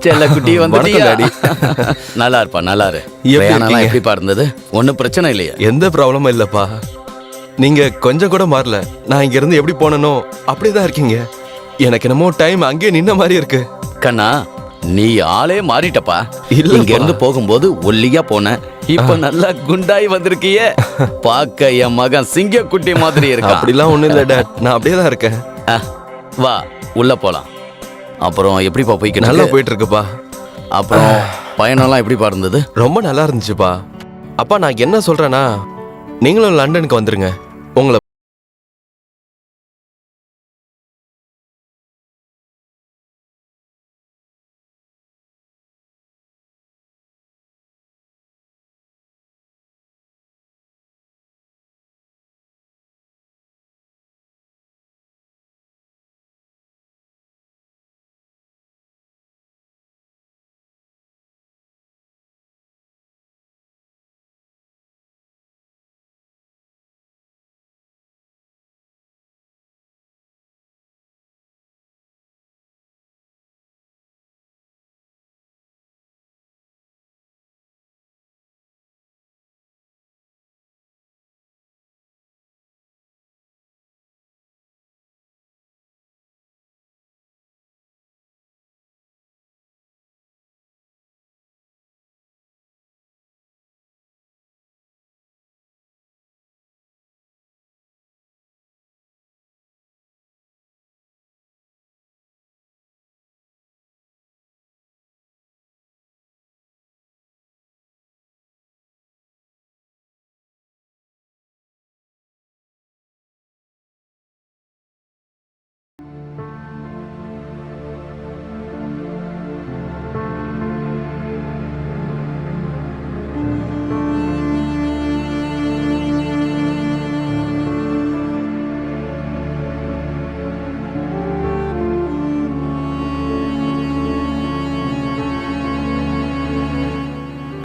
செல்ல குட்டி வணக்கம் டாடி. வந்துட்டியா? நல்லா இருப்பா, நல்லா இரு. எப்படி பிரயாணம்லாம் இருக்கீங்க? எப்படிப்பா இருந்தது? ஒன்றும் பிரச்சனை இல்லையா? எந்த ப்ராப்ளமும் இல்லப்பா. நீங்க கொஞ்சம் கூட மாறல. நான் இங்க இருந்து எப்படி போனனோ அப்படிதான் இருக்கீங்க. எனக்கு என்னமோ டைம் அங்கேயே நின்ன மாதிரி இருக்கு. கண்ணா, நீ ஆளே மாறிட்டப்பா. இல்லப்பா. இங்க இருந்து போகும்போது ஒல்லியா போன, இப்ப நல்லா குண்டாய் வந்திருக்கியே. பார்க்க என் மகன் சிங்கக்குட்டி மாதிரி இருக்கா. அப்படிலாம் ஒண்ணும் இல்ல டாட். நான் அப்படியே தான் இருக்கேன். வா உள்ள போலாம். அப்புறம் எப்படிப்பா போய்க்கு? நல்லா போயிட்டு இருக்குப்பா. அப்புறம் பயணம்லாம் எப்படிப்பா இருந்தது? ரொம்ப நல்லா இருந்துச்சுப்பா. அப்பா நான் என்ன சொல்றேன்னா, நீங்களும் லண்டனுக்கு வந்துருங்க. உங்களை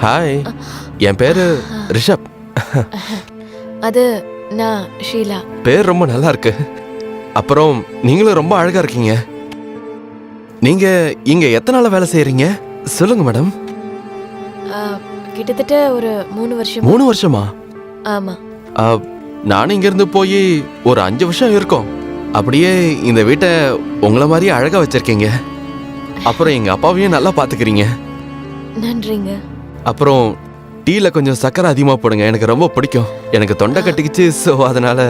ஹாய், என் பேரு ரிஷப். அது நான் ஷீலா. பேர் ரொம்ப நல்லா இருக்கு. அப்புறம் நீங்களும் ரொம்ப அழகா இருக்கீங்க. நீங்க இங்க எத்தனை நாளா வேலை செய்யறீங்க? சொல்லுங்க மேடம். ஆ, கிட்டத்தட்ட ஒரு 3 வருஷம். 3 வருஷமா? ஆமா. நானும் இங்க இருந்து போய் ஒரு 5 வருஷம் இருக்கும். அப்படியே இந்த வீட்டை உங்களை மாதிரியே அழகா வச்சிருக்கீங்க. அப்புறம் எங்க அப்பாவையும் நல்லா பாத்துக்கிறீங்க. நன்றிங்க. அப்புறம் டீல கொஞ்சம் சக்கரை அதிகமா போடுங்க, எனக்கு ரொம்ப பிடிக்கும். எனக்கு தொண்டை கட்டிக்கிச்சு, ஸோ அதனால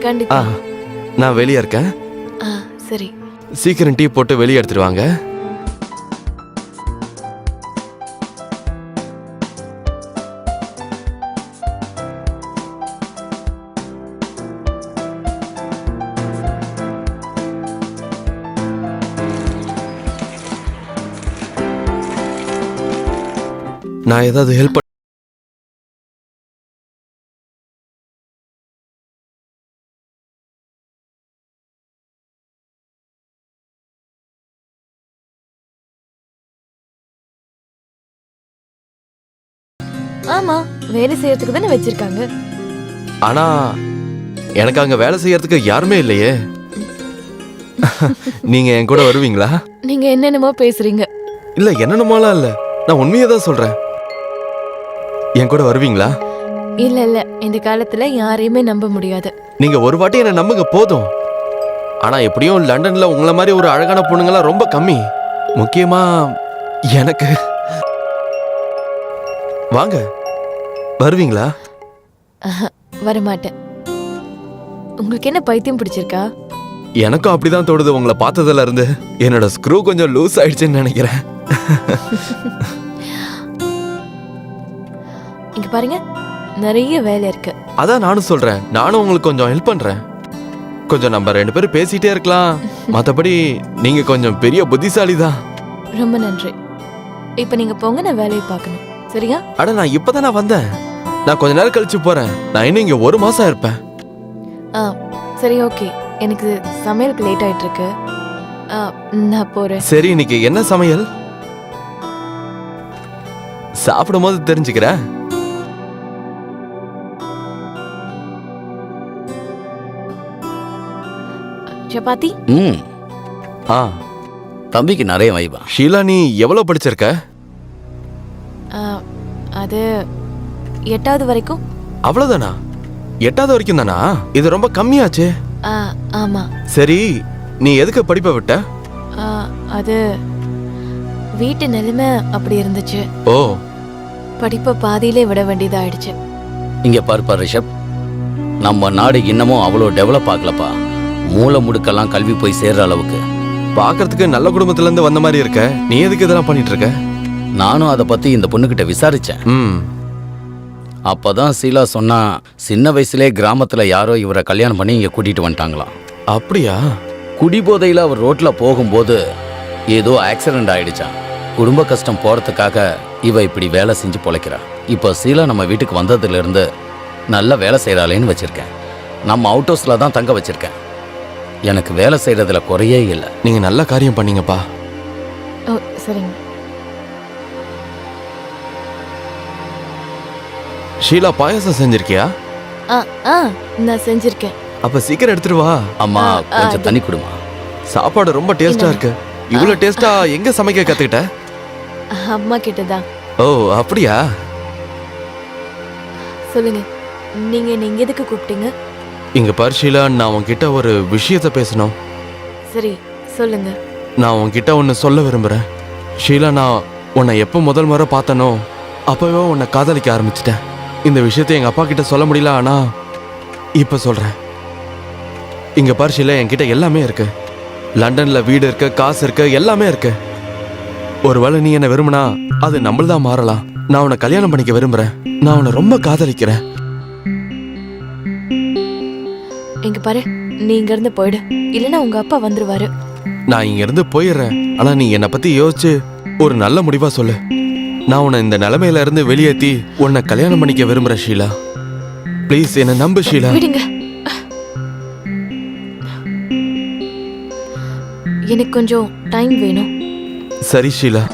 கண்டிப்பா. நான் வெளியே இருக்கேன். சரி. சீக்கிரம் டீ போட்டு வெளியே எடுத்துட்டு வாங்க. நான் ஏதாவது ஹெல்ப் ஆமா, வேலை செய்யறதுக்கு தானே வச்சிருக்காங்க. ஆனா எனக்கு அங்க வேலை செய்யறதுக்கு யாருமே இல்லையே. நீங்க என் கூட வருவீங்களா? நீங்க என்னென்னமோ பேசுறீங்க. இல்ல என்னென்னமோலாம் இல்ல, நான் உண்மையை தான் சொல்றேன். என் கூட வருவீங்களா? இல்ல இல்ல, இந்த காலத்துல யாரையுமே நம்ப முடியாது. நீங்க ஒரு வாட்டி என்ன நம்புங்க போதும். ஆனா எப்படியும் லண்டன்ல உங்களை மாதிரி ஒரு அழகான பொண்ணுங்களாம் ரொம்ப கம்மி. முக்கியமா எனக்கு. வாங்க, வருவீங்களா? வரமாட்டேன். உங்களுக்கு என்ன பைத்தியம் பிடிச்சிருக்கா? எனக்கும் அப்படிதான் தோடுது உங்களை பார்த்ததுல இருந்து. என்னோட ஸ்க்ரூ கொஞ்சம் லூஸ் ஆயிடுச்சுன்னு நினைக்கிறேன். இங்க பாருங்க, நிறைய வேலை இருக்கு. அதான் நானும் சொல்றேன், நானும் உங்களுக்கு கொஞ்சம் ஹெல்ப் பண்றேன். கொஞ்சம் நம்ம 2 பேரும் பேசிட்டே இருக்கலாம். மத்தபடி நீங்க கொஞ்சம் பெரிய புத்திசாலி தான். ரொம்ப நன்றி. இப்ப நீங்க போங்க, நான் வேலையை பார்க்கணும். சரியா? அட நான் இப்பதானே வந்தேன். நான் கொஞ்ச நேரம் கழிச்சு போறேன். நான் இன்னும் இங்க 1 மாசம் இருப்பேன். சரி, ஓகே. எனக்கு சமையலுக்கு லேட் ஆயிட்டு இருக்கு. நான் போறேன். சரி, இன்னைக்கு என்ன சமையல்? சாப்பிடும் போது தெரிஞ்சுக்கிறேன். சப்பாத்தி. ஆ தம்பிக்கு நிறைய வைபா. ஷீலா, நீ எவ்வளவு படிச்சிருக்க? ஆ, அது 8வது வரைக்கும். அவ்வளவுதானா? 8வது வரைக்கும் தானா? இது ரொம்ப கம்மியாச்சு. ஆ, ஆமா. சரி, நீ எதுக்கு படிப்பை விட்ட? ஆ, அது வீட்டு நிலைமை அப்படி இருந்துச்சு. ஓ, படிப்பை பாதியிலே விட வேண்டியதாயிடுச்சு. இங்க பாருப்பா ரிஷப், நம்ம நாடு இன்னமும் அவ்வளோ டெவலப் ஆகலப்பா. மூளை முடுக்கெல்லாம் கல்வி போய் சேர்ற அளவுக்கு. பாக்குறதுக்கு நல்ல குடும்பத்துல இருந்து வந்த மாதிரி இருக்க. நீ எதுக்கு இதெல்லாம் பண்ணிட்டு இருக்க? நானும் அதை பத்தி இந்த பொண்ணுகிட்ட விசாரிச்சேன். ம். அப்பதான் சீலா சொன்னா, சின்ன வயசுலே கிராமத்துல யாரோ இவரை கல்யாணம் பண்ணி இங்க கூட்டிட்டு வந்துட்டாங்களாம். அப்படியா? குடிபோதையில அவர் ரோட்ல போகும்போது ஏதோ ஆக்சிடென்ட் ஆயிடுச்சான். குடும்ப கஷ்டம் போறதுக்காக இவ இப்படி வேலை செஞ்சு பொழைக்கிறா. இப்போ சீலா நம்ம வீட்டுக்கு வந்ததுல இருந்து நல்ல வேலை செய்யறாளேன்னு வச்சிருக்கேன். நம்ம அவுட் ஹவுஸ்ல தான் தங்க வச்சிருக்கேன். எனக்கு வேலை செய்யறதுல குறையே இல்லை. நீங்க நல்ல காரியம் பண்ணீங்கப்பா. ஓ, சரிங்க. ஷீலா, பாயாசம் செஞ்சிருக்கியா? ஆ, ஆ, நான் செஞ்சிருக்கேன். அப்ப சீக்கிரம் எடுத்துட்டு வா. அம்மா கொஞ்சம் தண்ணி கொடுமா. சாப்பாடு ரொம்ப டேஸ்டா இருக்கு. இவ்வளவு டேஸ்டா எங்க சமைக்க கத்துக்கிட்ட? அம்மா கிட்டதான். ஓ, அப்படியா? சொல்லுங்க, நீங்க எதுக்கு கூப்பிட்டீங்க? இங்க பாரு ஷீலா, நான் உன்கிட்ட ஒரு விஷயத்த பேசணும். சரி, சொல்லுங்க. நான் உன்கிட்ட ஒன்னு சொல்ல விரும்புறேன். ஷீலா, நான் உன்னை எப்போ முதல் முறை பார்த்தனோ அப்பவே உன்னை காதலிக்க ஆரம்பிச்சிட்டேன். இந்த விஷயத்தை எங்க அப்பா கிட்ட சொல்ல முடியல, ஆனா இப்ப சொல்றேன். இங்க பாரு ஷீலா, என்கிட்ட எல்லாமே இருக்கு. லண்டன்ல வீடு இருக்கு, காசு இருக்கு, எல்லாமே இருக்கு. ஒருவேளை நீ என்ன விரும்பினா அது நம்மளதான் மாறலாம். நான் உன்னை கல்யாணம் பண்ணிக்க விரும்புறேன். நான் உன்னை ரொம்ப காதலிக்கிறேன். இங்க பாரு, நீ இங்க இருந்து போயிடு, இல்லைன்னா உங்க அப்பா வந்துருவாரு. நான் இங்க இருந்து போயிடுறேன். ஆனா நீ என்னை பத்தி யோசிச்சு ஒரு நல்ல முடிவா சொல்லு. நான் உன்னை இந்த நிலைமையில இருந்து வெளியேத்தி உன்னை கல்யாணம் பண்ணிக்க விரும்புறேன் ஷீலா. ப்ளீஸ் என்ன நம்பு ஷீலா. விடுங்க, எனக்கு கொஞ்சம் டைம் வேணும். சரி ஷீலா.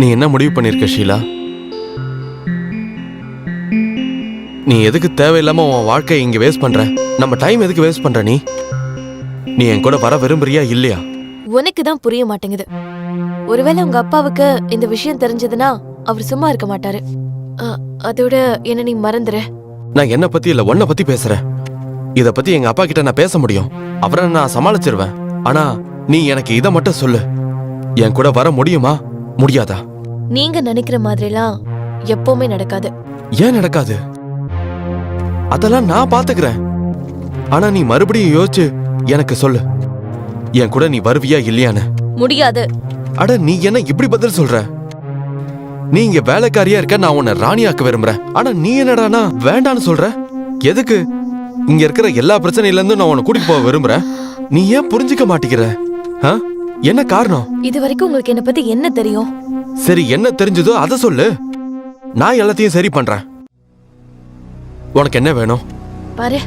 நீ என்ன முடிவு பண்ணிருக்க ஷீலா? நீ எதுக்கு தேவையில்லாம உன் வாழ்க்கையை இங்க வேஸ்ட் பண்ற? நம்ம டைம் எதுக்கு வேஸ்ட் பண்ற? நீ என் கூட வர விரும்புறியா இல்லையா? உனக்கு தான் புரிய மாட்டேங்குது. ஒருவேளை உங்க அப்பாவுக்கு இந்த விஷயம் தெரிஞ்சதுன்னா அவர் சும்மா இருக்க மாட்டாரு. அதோட என்ன நீ மறந்துற. நான் என்ன பத்தி இல்ல, உன்னை பத்தி பேசுறேன். இத பத்தி எங்க அப்பா கிட்ட நான் பேச முடியும். அவரை நான் சமாளிச்சிருவேன். ஆனா நீ எனக்கு இத மட்டும் சொல்லு, என் கூட வர முடியுமா முடியாதா? நீங்க நினைக்கிற மாதிரிலாம் எப்பவுமே நடக்காது. ஏன் நடக்காது? அதெல்லாம் நான் பாத்துக்கிறேன். ஆனா நீ மறுபடியும் யோசிச்சு எனக்கு சொல்லு, என் கூட நீ வருவியா இல்லையான்னு. முடியாது. அட, நீ என்ன இப்படி பதில் சொல்ற? நீ இங்க வேலைக்காரியா இருக்க, நான் உன்னை ராணியாக்க விரும்புறேன். ஆனா நீ என்னடானா வேண்டான்னு சொல்ற. எதுக்கு? இங்க இருக்கிற எல்லா பிரச்சனையில இருந்தும் நான் உன்னை கூட்டிட்டு போக விரும்புறேன். நீ ஏன் புரிஞ்சுக்க மாட்டேங்கிற? என்ன காரணம்? இது வரைக்கும் உங்களுக்கு என்ன பத்தி என்ன தெரியும்? சரி, என்ன தெரிஞ்சதோ அதை சொல்லு. நான் எல்லாத்தையும் சரி பண்றேன். உனக்கு என்ன வேணும்? பாரு,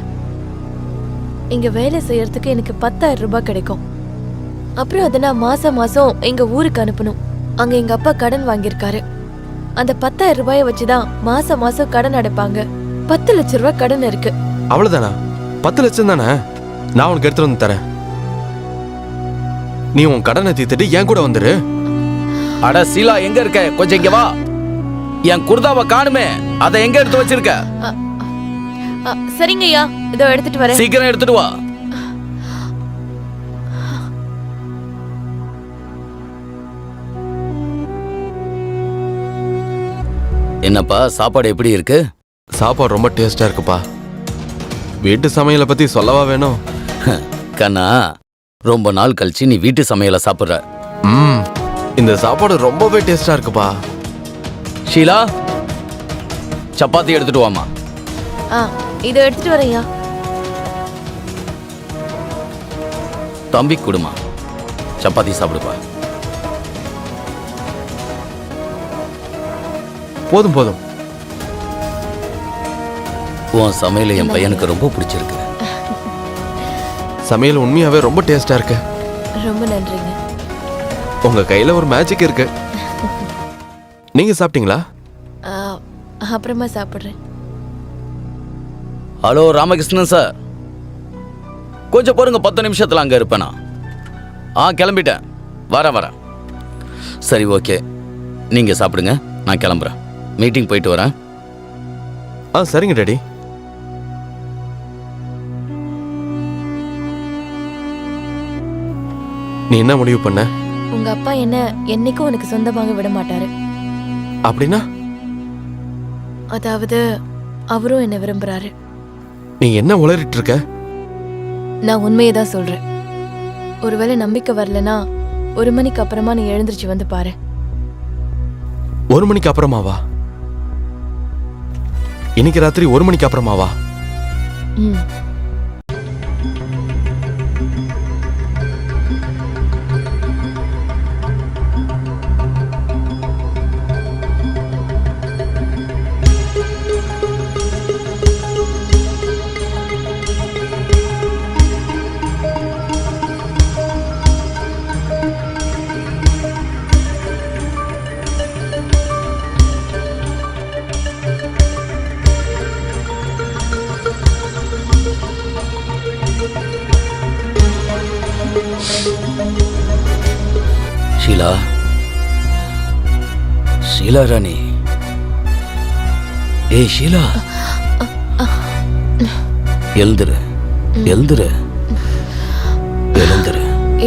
இங்க வேலை செய்யறதுக்கு எனக்கு 10,000 ரூபாய் கிடைக்கும். அப்புறம் அதை நான் மாசம் மாசம் எங்க ஊருக்கு அனுப்பணும். அங்க எங்க அப்பா கடன் வாங்கியிருக்காரு. அந்த 10,000 ரூபாயை வச்சுதான் மாசம் மாசம் கடன் அடைப்பாங்க. 10 லட்சம் ரூபாய் கடன் இருக்கு. அவ்வளவுதானா? 10 லட்சம் தானே? நான் உனக்கு எடுத்துட்டு வந்து தரேன். நீ உன் கடனை தீர்த்துட்டு என் கூட வந்துரு. அட சீலா, எங்க இருக்க? கொஞ்சம் இங்க வா. என் குர்தாவை காணுமே, அதை எங்க எடுத்து வச்சிருக்க? சரிங்க ஐயா, இதோ எடுத்துட்டு வரேன். சீக்கிரம் எடுத்துட்டு வா. என்னப்பா, சாப்பாடு எப்படி இருக்கு? சாப்பாடு ரொம்ப டேஸ்டா இருக்குப்பா. வீட்டு சமையலை பத்தி சொல்லவா வேணும்? கண்ணா, ரொம்ப நாள் கழிச்சு நீ வீட்டு சமையலை சாப்பிடுற. இந்த சாப்பாடு ரொம்பவே டேஸ்டா இருக்குப்பா. ஷீலா, சப்பாத்தி எடுத்துட்டு வாமா. இதோ எடுத்துட்டு வரேன் ஐயா. தம்பி கொடுமா, சப்பாத்தி சாப்பிடுப்பா. போதும் போதும். உன் சமையல் என் பையனுக்கு ரொம்ப பிடிச்சிருக்கு. சமையல் உண்மையாவே ரொம்ப டேஸ்டா இருக்கு. ரொம்ப நன்றிங்க. உங்க கையில ஒரு மேஜிக் இருக்கு. நீங்க சாப்பிட்டீங்களா? அப்புறமா சாப்பிட்றேன். ஹலோ ராமகிருஷ்ணன் சார், கொஞ்சம் பாருங்க, 10 நிமிஷத்துல அங்க இருப்பேனா? கிளம்பிட்டேன், வரேன். சரி, ஓகே, நீங்க சாப்பிடுங்க, நான் கிளம்புறேன். மீட்டிங் போயிட்டு வரேன். சரிங்க டாடி. நீ என்ன முடிவு பண்ண? உங்க அப்பா என்ன என்னைக்கும் உனக்கு சொந்தமாக விட மாட்டாரு. அப்படின்னா? அதாவது அவரும் என்ன விரும்புறாரு. நீ என்ன உளறிட்டு இருக்க? நான் உண்மையை தான் சொல்றேன். ஒருவேளை நம்பிக்கை வரலனா 1 மணிக்கு அப்புறமா நீ எழுந்திருச்சு வந்து பாரு. 1 மணிக்கு அப்புறமாவா? இன்னைக்கு ராத்திரி 1 மணிக்கு அப்புறமாவா? ஷீலா, ஷீலா ராணி, ஏய் ஷீலா, எழுந்துரு.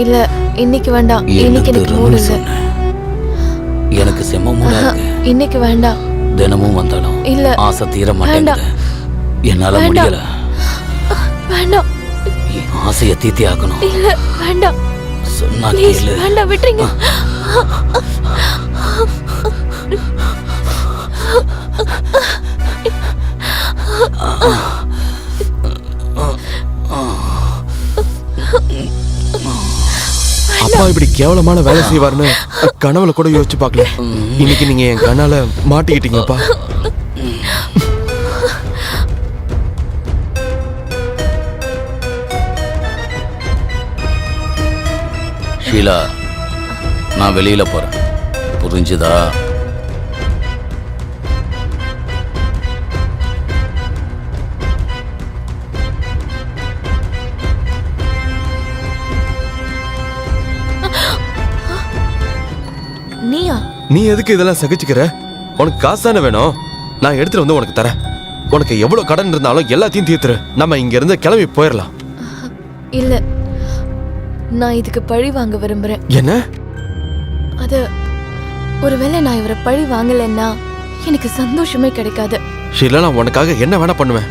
இல்ல, இன்னைக்கு வேண்டாம். இன்னைக்கு எனக்கு மூடு இல்ல. எனக்கு செம்ம மூடா இருக்கு. இன்னைக்கு வேண்டாம். தினமும் வந்தாலும் இல்ல, ஆசை தீர மாட்டேங்குது. என்னால முடியல. வேண்டாம். ஆசையை தீர்த்தி ஆக்கணும். இல்ல, வேண்டாம். சொன்னா ப்ளீஸ், கேளு. வேண்டாம், விட்டுருங்க. அப்பா இப்படி கேவலமான வேலை செய்வார்னு கனவுல கூட யோசிச்சு பார்க்கல. இன்னைக்கு நீங்க என் கண்ணால மாட்டிக்கிட்டீங்கப்பா. ஷீலா, நான் வெளியில போறேன், புரிஞ்சுதா? நீயா? நீ எதுக்கு இதெல்லாம் சகிச்சுக்கிற? உனக்கு காசு தானே வேணும், நான் எடுத்துட்டு வந்து உனக்கு தரேன். உனக்கு எவ்வளவு கடன் இருந்தாலும் எல்லாத்தையும் தீர்த்துரு. நம்ம இங்க இருந்து கிளம்பி போயிடலாம். இல்ல, நான் இதுக்கு பழி வாங்க விரும்புறேன். என்ன? அது ஒருவேளை நான் இவரை பழி வாங்கலைன்னா எனக்கு சந்தோஷமே கிடைக்காது. ஷீலா, நான் உனக்காக என்ன வேணா பண்ணுவேன்.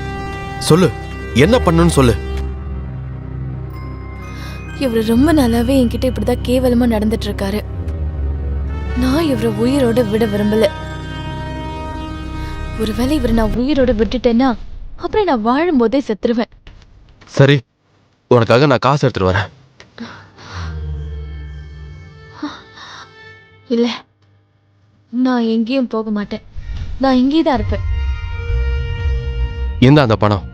சொல்லு, என்ன பண்ணுன்னு சொல்லு. இவர் ரொம்ப நாளாவே என்கிட்ட இப்படிதான் கேவலமா நடந்துட்டு இருக்காரு. நான் இவரை உயிரோட விட விரும்பல. ஒருவேளை இவரை நான் உயிரோட விட்டுட்டேன்னா அப்புறம் நான் வாழும் போதே செத்துருவேன். சரி, உனக்காக நான் காசு எடுத்துட்டு வரேன். இல்ல, நான் எங்கேயும் போக மாட்டேன். நான் இங்கே தான் இருப்பேன். இந்த அந்த பணம்,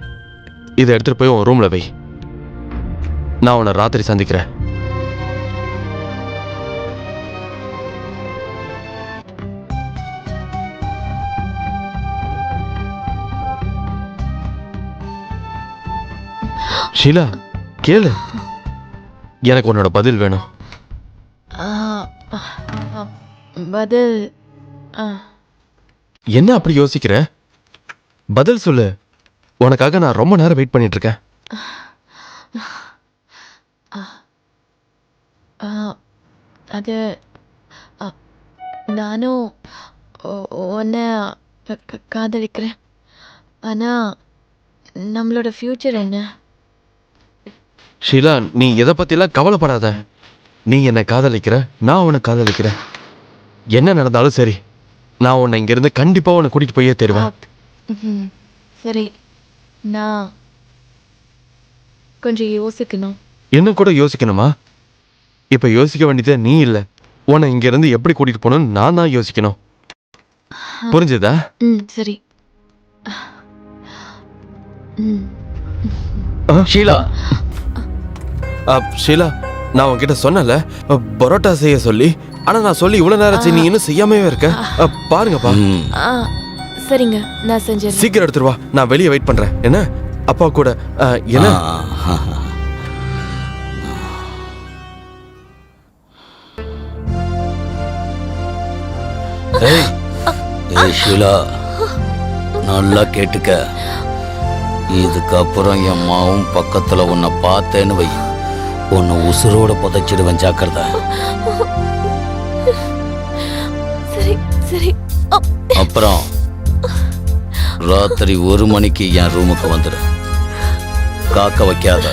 இதை எடுத்துட்டு போய் உன் ரூம்ல வை. நான் உன்னை ராத்திரி சந்திக்கிறேன். ஷீலா, கேளு, எனக்கு உன்னோட பதில் வேணும். அ, பதில் ஆ, என்ன அப்படி யோசிக்கிற? பதில் சொல்லு. உனக்காக நான் ரொம்ப நேரம் வெயிட் பண்ணிட்டு இருக்கேன். ஆ, அது அ, நானும் உன்னை காதலிக்கிறேன். ஆனா நம்மளோட ஃப்யூச்சர் என்ன? ஷீலா, நீ எதை பத்திலாம் கவலைப்படாத. நீ என்னை காதலிக்கிற, நான் உன்னை காதலிக்கிறேன். என்ன நடந்தாலும் சரி, நான் உன்னை இங்கிருந்து கண்டிப்பா உன்னை கூட்டிட்டு போயே தருவேன். ம், சரி, நான் கொஞ்சம் யோசிக்கணும். இன்னும் கூட யோசிக்கணுமா? இப்ப யோசிக்க வேண்டியது நீ இல்ல. உன்னை இங்கிருந்து எப்படி கூட்டிட்டு போகணும்னு நான் தான் யோசிக்கணும். புரிஞ்சுதா? ம், சரி. ம், ஷீலா, ஷீலா, நான் உன்கிட்ட சொன்னல பரோட்டா செய்ய சொல்லி. ஆனா நான் சொல்லி இவ்வளவு நேரம் ஆச்சு, நீ இன்னும் செய்யாமே இருக்க. பாருங்கப்பா, ம், ஆ, சரிங்க, நான் செஞ்சிடறேன். சீக்கிரம் எடுத்துட்டு வா. நான் வெளியே வெயிட் பண்றேன். என்ன அப்பா கூட என்ன? ஆ, ஏய், ஏய் ஷீலா, நல்லா கேட்டுக்க. இதுக்கப்புறம் என் மாவும் பக்கத்துல உன்னை பார்த்தேன்னு வை, உன்னை உசுரோட புதைச்சிடுவேன், ஜாக்கிரதை. சரி சரி. அப்புறம் ராத்திரி 1 மணிக்கு என் ரூமுக்கு வந்துடு. காக்க வைக்காத.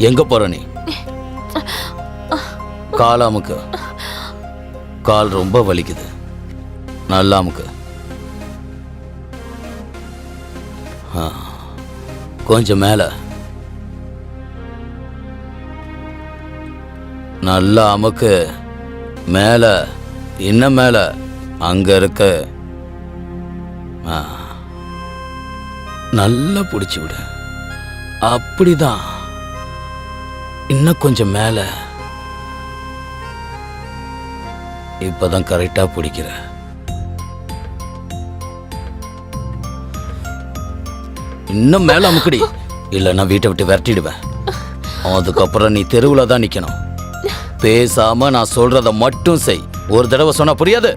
எங்க போற நீ? காலாமுக்கு. கால் ரொம்ப வலிக்குது. நல்லாமுக்கு. கொஞ்சம் மேல. நல்லா அமுக்கு. மேல, இன்னும் மேல. அங்க இருக்கு. நல்லா பிடிச்சி விடு. அப்படிதான். இன்னும் கொஞ்சம் மேல. இப்பதான் கரெக்டா பிடிக்கிற. இன்னும் மேல அமுக்கடி, இல்லைன்னா வீட்டை விட்டு விரட்டிடுவேன். அதுக்கப்புறம் நீ தெருவுல தான் நிக்கணும். பேசாம நான் சொல்றத மட்டும் செய். ஒரு தடவை சொன்னா புரியாது.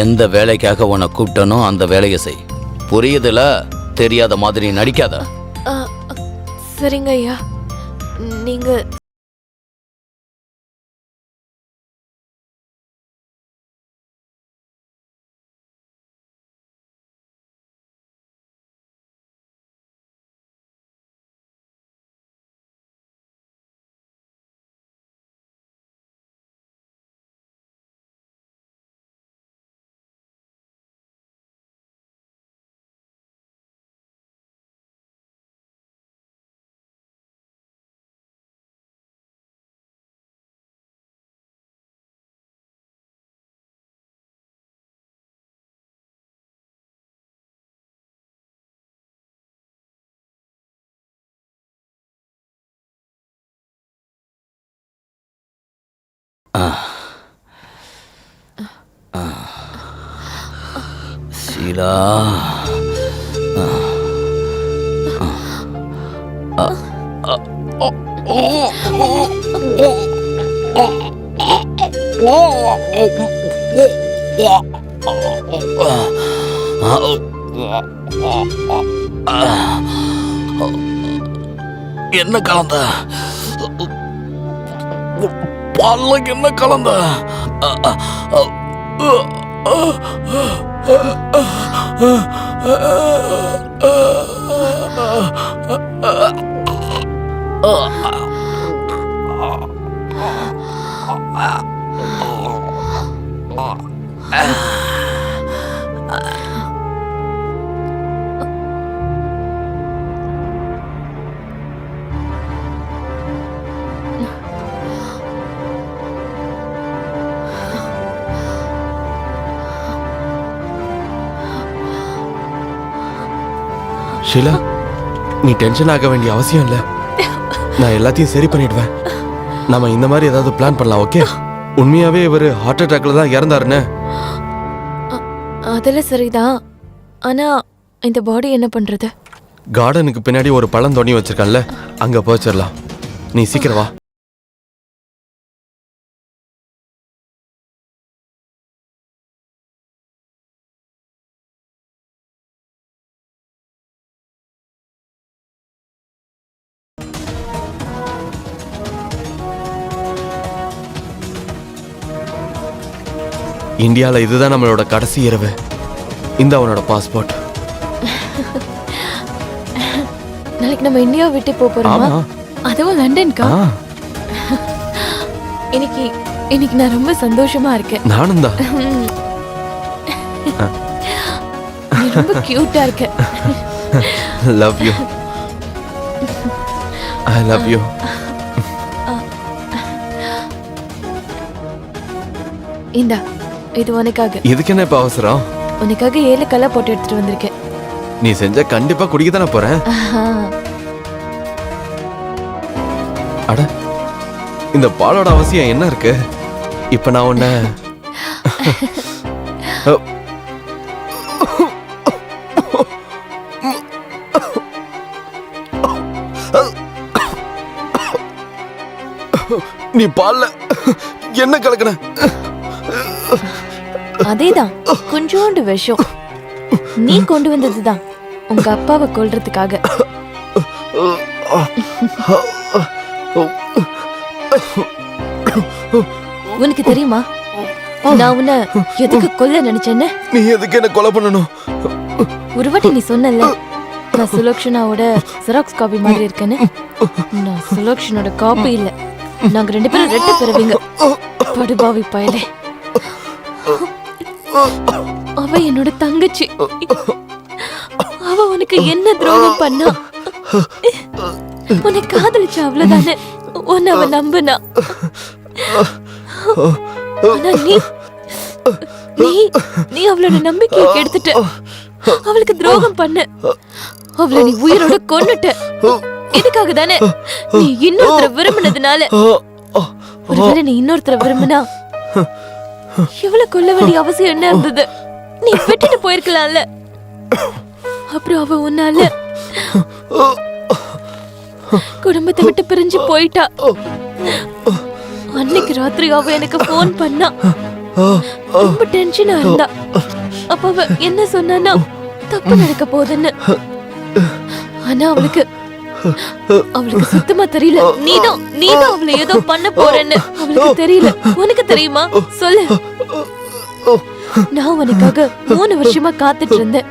எந்த வேலைக்காக உன்னை கூப்பிட்டனோ அந்த வேலையை செய். புரியுதுல? தெரியாத மாதிரி நடிக்காத. ஆ, சரிங்க ஐயா. நீங்க ஷீலா, என்ன கலந்த? பால்ல என்ன கலந்த? ஷீலா, நீ டென்ஷன் ஆக வேண்டிய அவசியம் இல்லை. நான் எல்லாத்தையும் சரி பண்ணிடுவேன். நம்ம இந்த மாதிரி ஏதாவது பிளான் பண்ணலாம், ஓகே? உண்மையாவே இவர் ஹார்ட் அட்டாக்ல தான் இறந்தாருன்னு. அதெல்லாம் சரிதான். ஆனா இந்த பாடி என்ன பண்றது? கார்டனுக்கு பின்னாடி ஒரு பழம் தோண்டி வச்சிருக்கான்ல, அங்க போச்சிடலாம். நீ சீக்கிரம் வா. இந்தியாவில் இதுதான் நம்மளோட கடைசி இரவு. இந்த அவனோட பாஸ்போர்ட். நாளைக்கு நம்ம இந்தியா விட்டு போறோமா? ஆமா. அதுவும் லண்டனுக்கா? ஆ, இன்னைக்கு இன்னைக்கு நான் ரொம்ப சந்தோஷமா இருக்கேன். நானும் தான். நீ ரொம்ப கியூட்டா இருக்க. Love you. I love you. இந்தா, இது உனக்காக. இதுக்கு என்ன இப்ப அவசரம்? உனக்காக 7 கல்லா போட்டு எடுத்துட்டு வந்திருக்கேன். நீ செஞ்ச கண்டிப்பா குடிக்க தானே போறேன். ஆஹா. அட, இந்த பாலோட அவசியம் என்ன இருக்கு? இப்ப நான் உன்ன நீ பால்ல என்ன கலக்குன? அதேதான், கொஞ்சோண்டு விஷம். நீ கொண்டு வந்ததுதான் உங்க அப்பாவை கொல்றதுக்காக. உனக்கு தெரியுமா நான் உன்னை எதுக்கு கொல்ல நினைச்சேன்னு? நீ எதுக்கு என்ன கொலை பண்ணணும்? ஒரு வாட்டி நீ சொன்னல, நான் சுலக்ஷனாவோட ஜெராக்ஸ் காப்பி மாதிரி இருக்கேன்னு. நான் சுலக்ஷனோட காப்பி இல்ல. நாங்க 2 பேரும் ரெட்ட பிறவிங்க. படுபாவி பயலே. அவ என்னோட தங்கச்சி. அவ உனக்கு என்ன துரோகம் பண்ணா? உன்னை காதலிச்ச அவ்வளவுதானே. உன்னை அவ நம்புனா. ஆனா நீ நீ அவளோட நம்பிக்கையை கெடுத்துட்ட. அவளுக்கு துரோகம் பண்ண. அவளை நீ உயிரோட கொன்னுட்ட. இதுக்காக தானே நீ இன்னொருத்தர விரும்பினதுனால. ஒருவேளை நீ இன்னொருத்தர விரும்பினா இவளை கொல்ல வேண்டிய அவசியம் என்ன இருந்தது? நீ விட்டுட்டு போயிருக்கலாம்ல. அப்புறம் அவ உன்னால குடும்பத்தை விட்டு பிரிஞ்சு போயிட்டா. அன்னைக்கு ராத்திரி அவ எனக்கு போன் பண்ணா. ரொம்ப டென்ஷனா இருந்தா. அப்ப அவ என்ன சொன்னா, தப்பு நடக்க போகுதுன்னு. ஆனா அவளுக்கு சுத்தமா தெரியல. நீதான் அவளை ஏதோ பண்ண போறேன்னு அவளுக்கு தெரியல. உனக்கு தெரியுமா? சொல்லு. நான் உனக்காக 3 வருஷமா காத்துட்டு இருந்தேன்.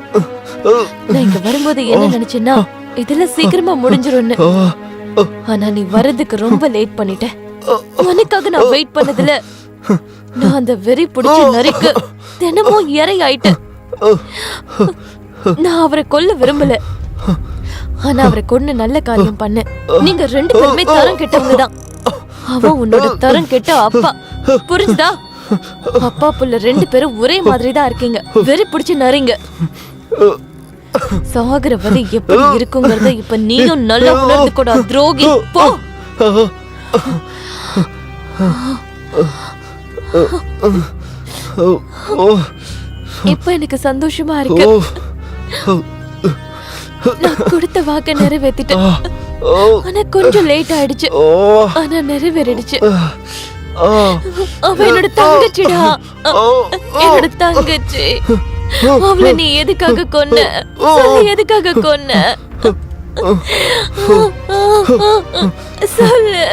நான் இங்க வரும்போது என்ன நினைச்சேன்னா, இதெல்லாம் சீக்கிரமா முடிஞ்சிரும்னு. ஆனா நீ வர்றதுக்கு ரொம்ப லேட் பண்ணிட்ட. உனக்காக நான் வெயிட் பண்ணதுல நான் அந்த வெறி பிடிச்ச நரிக்கு தினமும் இறை ஆயிட்டேன். நான் அவரை கொல்ல விரும்பல. ஆனா அவரை கொண்டு நல்ல காரியம் பண்ண. நீங்க 2 பேருமே தரம் கெட்டவங்கதான். அவன் உன்னோட தரம் கெட்ட அப்பா. புரிஞ்சுதா? அப்பா புள்ள 2 பேரும் ஒரே மாதிரி தான் இருக்கீங்க. வெறி பிடிச்சு நரிங்க. சாகர வரை எப்படி இருக்குங்கிறத இப்ப நீயும் நல்லா உணர்ந்து கூட துரோகி. போ. இப்ப எனக்கு சந்தோஷமா இருக்கு. நான் கொடுத்த வாக்க நிறைவேத்திட்டேன். ஆனா கொஞ்சம் லேட் ஆயிடுச்சு. ஆனா நிறைவேறிடுச்சு. அவ என்னோட தங்கச்சிடா. என்னோட தங்கச்சி. அவளை நீ எதுக்காக கொன்ன? சொல்லு, எதுக்காக கொன்ன? சொல்லு.